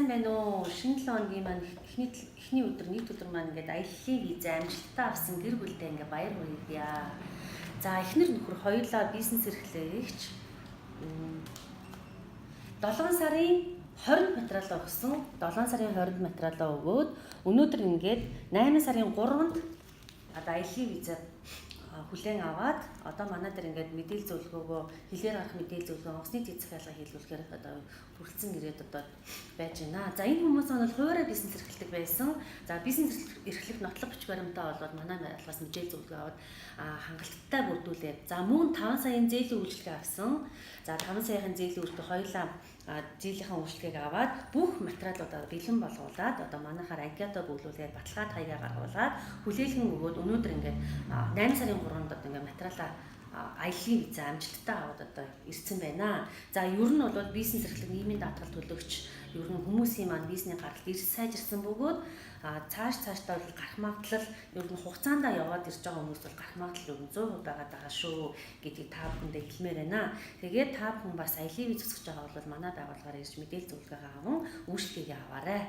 сайн байна уу? Шинэ 7 өдрийн маань эхний өдөр нийт өдөр маань ингээд аяллаа виз амжилттай авсан гэр бүлдээ ингээд баяр хүргье. За эхнэр нөхөр хоёулаа бизнес эрхлэгч 7 сарын 20-нд материалаа өгсөн. 7 сарын 20-нд материалаа өгөөд өнөөдөр ингээд 8 сарын 3-нд одоо аяллаа виз хүлээн аваад одоо манай дээр ингээд мэдээлэл зөвлөгөөгөө хэлээр гарах мэдээлэл зөвлөгөө онгоцны эдийн засгийн албан хэлүүлэхээр одоо хүрэлцэн ирээд одоо байж байна. За энэ хүмүүс нь бол хуваараа бизнес эрхэлдэг байсан. За бизнес эрхлэх нотлох бич баримтаа болоод манай албаас мэдээлэл зөвлөгөө аваад хангалттай бүрдүүлээд за мөн 5 саяын зээлийн үйлчлэгээ авсан. За 5 саяын зээлийн үйлчлэг хоёулаа зээлийнхаа үйлчлэгийг аваад бүх материалуудаа бэлэн болгуулад одоо манайхаар агиатаа бүглүүлээд баталгаад хаягаа гаргуулад хүлээлгэн өгөөд өнөөдөр ингээд 8 сарын 3-нд одоо ингээд материалаа аяллаа виз амжилттай аваад одоо ирсэн байна. За ер нь бол бизнес эрхлэх нийгмийн даатгал төлөгч ер нь хүмүүсийн маань бизнесний гаралт ирс сайжирсан бөгөөд цаашдаа бол гарах магадлал ер нь хугацаанд яваад ирж байгаа хүмүүс бол гарах магадлал ер нь 100% байгаа шүү гэдгийг та бүхэндээ хэлмээр байна. Тэгээд та бүхэн бас аяллаа виз зөсгөж байгаа бол манай байгууллагаар ирж мэдээлэл зөвлөгөө аван үйлчлэгийг аваарай.